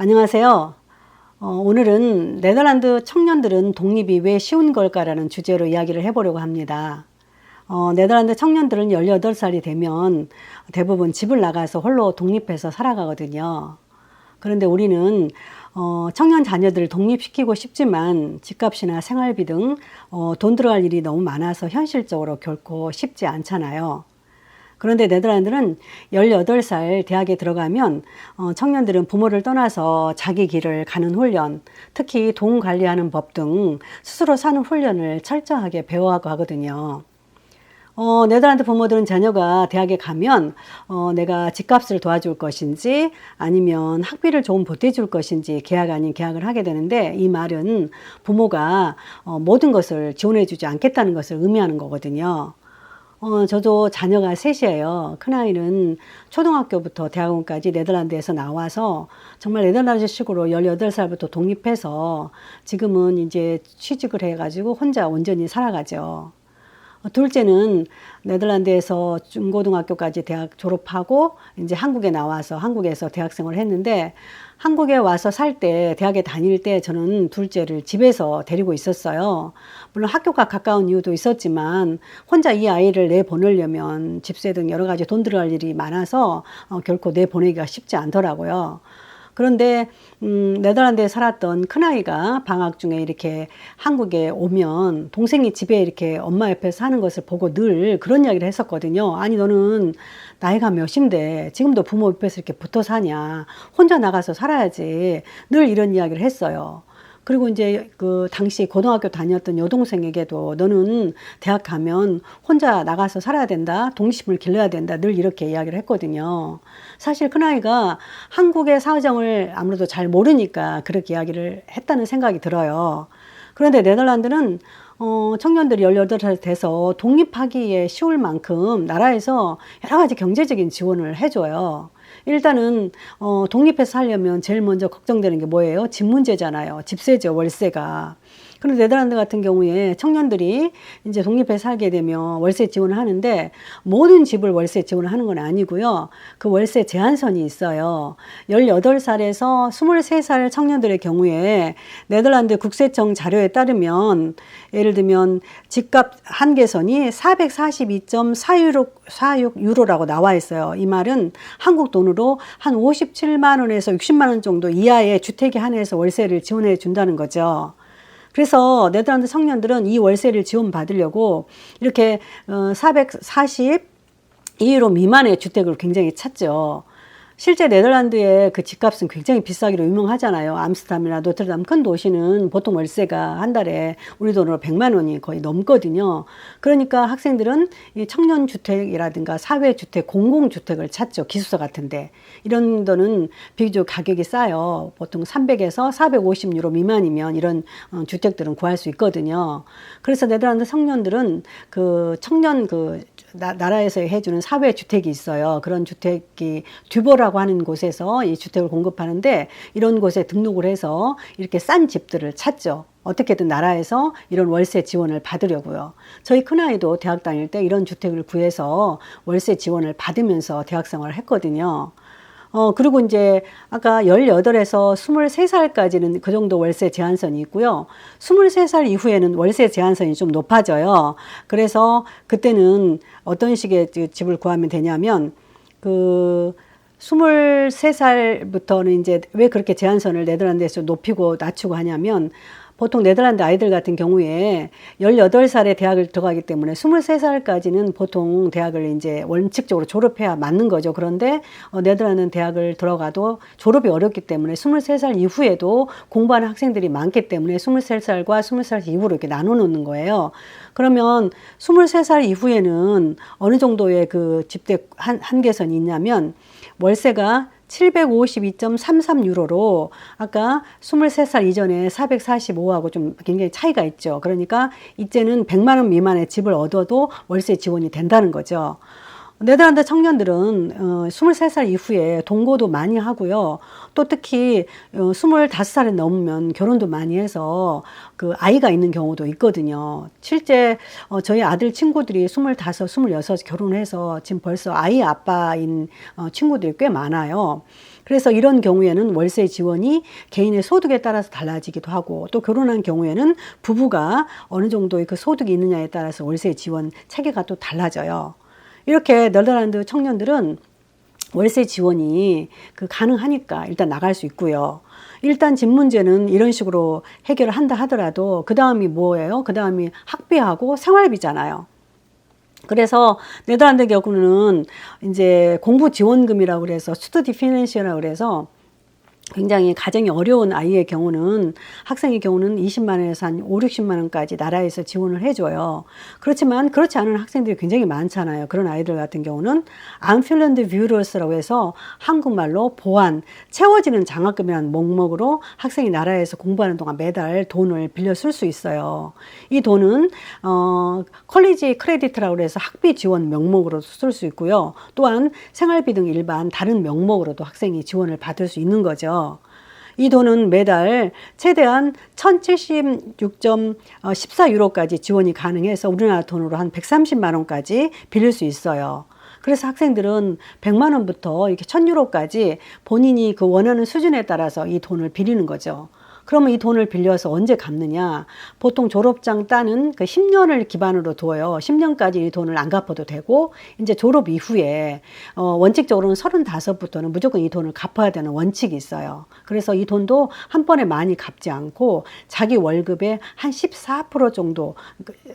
안녕하세요. 오늘은 네덜란드 청년들은 독립이 왜 쉬운 걸까라는 주제로 이야기를 해보려고 합니다. 네덜란드 청년들은 18살이 되면 대부분 집을 나가서 홀로 독립해서 살아가거든요. 그런데 우리는 청년 자녀들을 독립시키고 싶지만 집값이나 생활비 등 돈 들어갈 일이 너무 많아서 현실적으로 결코 쉽지 않잖아요. 그런데 네덜란드는 18살 대학에 들어가면 청년들은 부모를 떠나서 자기 길을 가는 훈련, 특히 돈 관리하는 법 등 스스로 사는 훈련을 철저하게 배워가고 하거든요. 네덜란드 부모들은 자녀가 대학에 가면 내가 집값을 도와줄 것인지 아니면 학비를 조금 보태줄 것인지 계약 아닌 계약을 하게 되는데, 이 말은 부모가 모든 것을 지원해주지 않겠다는 것을 의미하는 거거든요. 저도 자녀가 셋이에요. 큰아이는 초등학교부터 대학원까지 네덜란드에서 나와서 정말 네덜란드식으로 18살부터 독립해서 지금은 이제 취직을 해가지고 혼자 온전히 살아가죠. 둘째는 네덜란드에서 중고등학교까지 대학 졸업하고 이제 한국에 나와서 한국에서 대학생활을 했는데, 한국에 와서 살 때, 대학에 다닐 때 저는 둘째를 집에서 데리고 있었어요. 물론 학교가 가까운 이유도 있었지만 혼자 이 아이를 내보내려면 집세 등 여러 가지 돈 들어갈 일이 많아서 결코 내보내기가 쉽지 않더라고요. 그런데 네덜란드에 살았던 큰아이가 방학 중에 이렇게 한국에 오면 동생이 집에 이렇게 엄마 옆에 사는 것을 보고 늘 그런 이야기를 했었거든요. 아니, 너는 나이가 몇인데 지금도 부모 옆에서 이렇게 붙어 사냐, 혼자 나가서 살아야지, 늘 이런 이야기를 했어요. 그리고 이제 그 당시 고등학교 다녔던 여동생에게도 너는 대학 가면 혼자 나가서 살아야 된다, 독립심을 길러야 된다, 늘 이렇게 이야기를 했거든요. 사실 큰아이가 한국의 사정을 아무래도 잘 모르니까 그렇게 이야기를 했다는 생각이 들어요. 그런데 네덜란드는 청년들이 18살 돼서 독립하기에 쉬울 만큼 나라에서 여러 가지 경제적인 지원을 해줘요. 일단은 독립해서 살려면 제일 먼저 걱정되는 게 뭐예요? 집 문제잖아요. 집세죠, 월세가. 그런데 네덜란드 같은 경우에 청년들이 이제 독립해서 살게 되면 월세 지원을 하는데, 모든 집을 월세 지원을 하는 건 아니고요. 그 월세 제한선이 있어요. 18살에서 23살 청년들의 경우에 네덜란드 국세청 자료에 따르면, 예를 들면 집값 한계선이 442.46 유로라고 나와 있어요. 이 말은 한국 돈으로 한 57만 원에서 60만 원 정도 이하의 주택에 한해서 월세를 지원해 준다는 거죠. 그래서 네덜란드 청년들은 이 월세를 지원받으려고 이렇게 442유로 미만의 주택을 굉장히 찾죠. 실제 네덜란드의 그 집값은 굉장히 비싸기로 유명하잖아요. 암스테르담이나 노트르담 큰 도시는 보통 월세가 한 달에 우리 돈으로 100만 원이 거의 넘거든요. 그러니까 학생들은 이 청년주택이라든가 사회주택, 공공주택을 찾죠. 기숙사 같은데. 이런 데는 비교적 가격이 싸요. 보통 300에서 450유로 미만이면 이런 주택들은 구할 수 있거든요. 그래서 네덜란드 청년들은 그 청년 나라에서 해주는 사회주택이 있어요. 그런 주택이 듀보라고 하는 곳에서 이 주택을 공급하는데, 이런 곳에 등록을 해서 이렇게 싼 집들을 찾죠. 어떻게든 나라에서 이런 월세 지원을 받으려고요. 저희 큰아이도 대학 다닐 때 이런 주택을 구해서 월세 지원을 받으면서 대학 생활을 했거든요. 그리고 이제 아까 18에서 23살까지는 그 정도 월세 제한선이 있고요. 23살 이후에는 월세 제한선이 좀 높아져요. 그래서 그때는 어떤 식의 집을 구하면 되냐면, 23살부터는 이제 왜 그렇게 제한선을 네덜란드에서 높이고 낮추고 하냐면, 보통 네덜란드 아이들 같은 경우에 18살에 대학을 들어가기 때문에 23살까지는 보통 대학을 이제 원칙적으로 졸업해야 맞는 거죠. 그런데 네덜란드는 대학을 들어가도 졸업이 어렵기 때문에 23살 이후에도 공부하는 학생들이 많기 때문에 23살과 20살 이후로 이렇게 나눠 놓는 거예요. 그러면 23살 이후에는 어느 정도의 그 집대 한계선이 있냐면, 월세가 752.33유로로 아까 23살 이전에 445하고 좀 굉장히 차이가 있죠. 그러니까 이제는 100만 원 미만의 집을 얻어도 월세 지원이 된다는 거죠. 네덜란드 청년들은 23살 이후에 동거도 많이 하고요. 또 특히 25살이 넘으면 결혼도 많이 해서 그 아이가 있는 경우도 있거든요. 실제 저희 아들 친구들이 25, 26 결혼해서 지금 벌써 아이 아빠인 친구들이 꽤 많아요. 그래서 이런 경우에는 월세 지원이 개인의 소득에 따라서 달라지기도 하고, 또 결혼한 경우에는 부부가 어느 정도의 그 소득이 있느냐에 따라서 월세 지원 체계가 또 달라져요. 이렇게 네덜란드 청년들은 월세 지원이 가능하니까 일단 나갈 수 있고요. 일단 집 문제는 이런 식으로 해결을 한다 하더라도 그 다음이 뭐예요? 그 다음이 학비하고 생활비잖아요. 그래서 네덜란드 경우는 이제 공부 지원금이라고 그래서 스투디 피낸시라고 그래서 굉장히 가정이 어려운 아이의 경우는, 학생의 경우는 20만 원에서 한 5, 60만 원까지 나라에서 지원을 해줘요. 그렇지만 그렇지 않은 학생들이 굉장히 많잖아요. 그런 아이들 같은 경우는 안필런드 뷰러스라고 해서 한국말로 보안, 채워지는 장학금이라는 목목으로 학생이 나라에서 공부하는 동안 매달 돈을 빌려 쓸 수 있어요. 이 돈은 컬리지 크레디트라고 해서 학비 지원 명목으로 쓸 수 있고요. 또한 생활비 등 일반 다른 명목으로도 학생이 지원을 받을 수 있는 거죠. 이 돈은 매달 최대한 1076.14유로까지 지원이 가능해서 우리나라 돈으로 한 130만 원까지 빌릴 수 있어요. 그래서 학생들은 100만 원부터 이렇게 1000유로까지 본인이 그 원하는 수준에 따라서 이 돈을 빌리는 거죠. 그러면 이 돈을 빌려서 언제 갚느냐? 보통 졸업장 따는 그 10년을 기반으로 두어요. 10년까지 이 돈을 안 갚아도 되고, 이제 졸업 이후에 원칙적으로는 35부터는 무조건 이 돈을 갚아야 되는 원칙이 있어요. 그래서 이 돈도 한 번에 많이 갚지 않고 자기 월급의 한 14% 정도,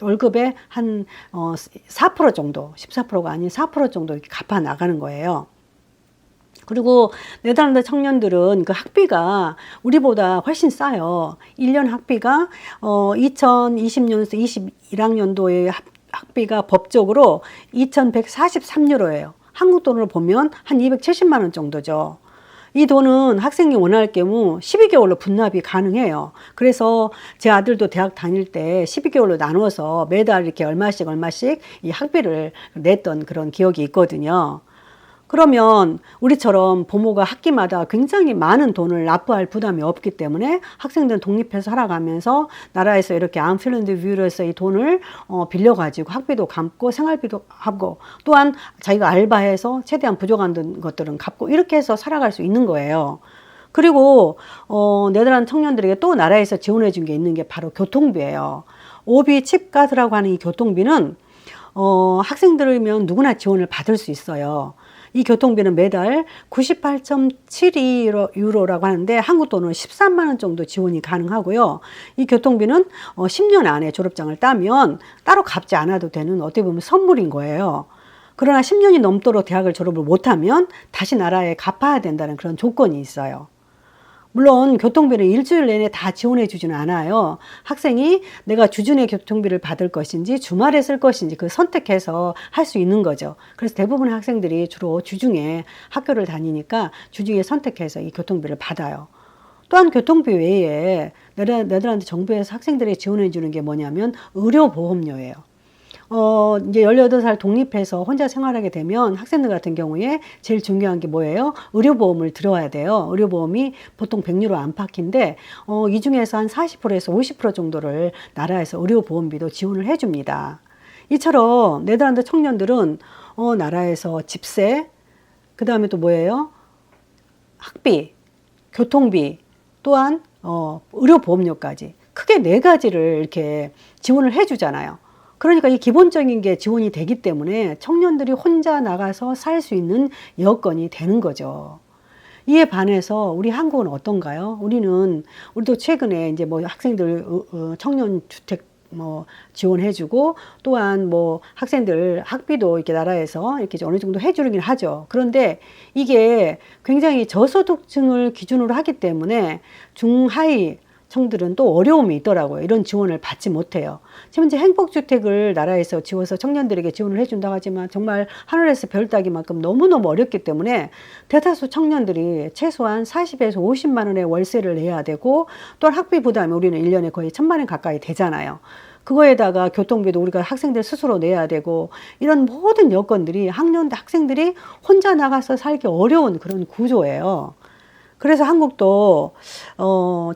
월급의 한 4% 정도, 14%가 아닌 4% 정도 이렇게 갚아 나가는 거예요. 그리고 네덜란드 청년들은 그 학비가 우리보다 훨씬 싸요. 1년 학비가 2020년에서 21학년도의 학비가 법적으로 2,143유로예요. 한국 돈으로 보면 한 270만 원 정도죠. 이 돈은 학생이 원할 경우 12개월로 분납이 가능해요. 그래서 제 아들도 대학 다닐 때 12개월로 나눠서 매달 이렇게 얼마씩 이 학비를 냈던 그런 기억이 있거든요. 그러면 우리처럼 부모가 학기마다 굉장히 많은 돈을 납부할 부담이 없기 때문에 학생들은 독립해서 살아가면서 나라에서 이렇게 안필런드 뷰러에서 이 돈을 빌려가지고 학비도 갚고 생활비도 하고, 또한 자기가 알바해서 최대한 부족한 것들은 갚고, 이렇게 해서 살아갈 수 있는 거예요. 그리고 네덜란드 청년들에게 또 나라에서 지원해 준 게 있는 게 바로 교통비예요. 오비 칩카드라고 하는 이 교통비는 학생들이면 누구나 지원을 받을 수 있어요. 이 교통비는 매달 98.72유로라고 하는데 한국 돈으로 13만 원 정도 지원이 가능하고요. 이 교통비는 10년 안에 졸업장을 따면 따로 갚지 않아도 되는, 어떻게 보면 선물인 거예요. 그러나 10년이 넘도록 대학을 졸업을 못하면 다시 나라에 갚아야 된다는 그런 조건이 있어요. 물론 교통비는 일주일 내내 다 지원해 주지는 않아요. 학생이 내가 주중에 교통비를 받을 것인지 주말에 쓸 것인지 그 선택해서 할 수 있는 거죠. 그래서 대부분의 학생들이 주로 주중에 학교를 다니니까 주중에 선택해서 이 교통비를 받아요. 또한 교통비 외에 네덜란드 정부에서 학생들에게 지원해 주는 게 뭐냐면 의료보험료예요. 이제 18살 독립해서 혼자 생활하게 되면 학생들 같은 경우에 제일 중요한 게 뭐예요? 의료보험을 들어야 돼요. 의료보험이 보통 100유로 안팎인데, 이 중에서 한 40%에서 50% 정도를 나라에서 의료보험비도 지원을 해줍니다. 이처럼 네덜란드 청년들은, 나라에서 집세, 그 다음에 또 뭐예요? 학비, 교통비, 또한, 의료보험료까지 크게 4가지를 이렇게 지원을 해주잖아요. 그러니까 이 기본적인 게 지원이 되기 때문에 청년들이 혼자 나가서 살 수 있는 여건이 되는 거죠. 이에 반해서 우리 한국은 어떤가요? 우리도 최근에 이제 뭐 학생들 청년 주택 뭐 지원해주고, 또한 뭐 학생들 학비도 이렇게 나라에서 이렇게 어느 정도 해주긴 하죠. 그런데 이게 굉장히 저소득층을 기준으로 하기 때문에 중하위 청들은 또 어려움이 있더라고요. 이런 지원을 받지 못해요. 지금 이제 행복주택을 나라에서 지워서 청년들에게 지원을 해준다고 하지만 정말 하늘에서 별 따기만큼 너무너무 어렵기 때문에 대다수 청년들이 최소한 40에서 50만 원의 월세를 내야 되고, 또한 학비 부담이 우리는 1년에 거의 1000만 원 가까이 되잖아요. 그거에다가 교통비도 우리가 학생들 스스로 내야 되고, 이런 모든 여건들이 학생들이 혼자 나가서 살기 어려운 그런 구조예요. 그래서 한국도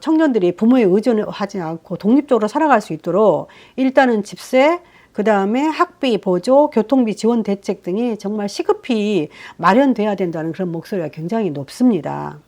청년들이 부모에 의존하지 않고 독립적으로 살아갈 수 있도록 일단은 집세, 그 다음에 학비 보조, 교통비 지원 대책 등이 정말 시급히 마련돼야 된다는 그런 목소리가 굉장히 높습니다.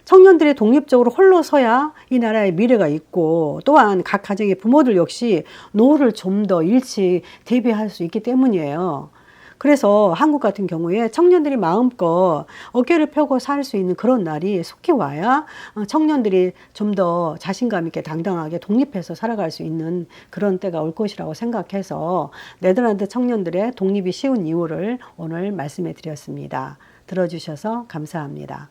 청년들이 독립적으로 홀로 서야 이 나라의 미래가 있고, 또한 각 가정의 부모들 역시 노후를 좀 더 일찍 대비할 수 있기 때문이에요. 그래서 한국 같은 경우에 청년들이 마음껏 어깨를 펴고 살 수 있는 그런 날이 속히 와야 청년들이 좀 더 자신감 있게 당당하게 독립해서 살아갈 수 있는 그런 때가 올 것이라고 생각해서 네덜란드 청년들의 독립이 쉬운 이유를 오늘 말씀해 드렸습니다. 들어주셔서 감사합니다.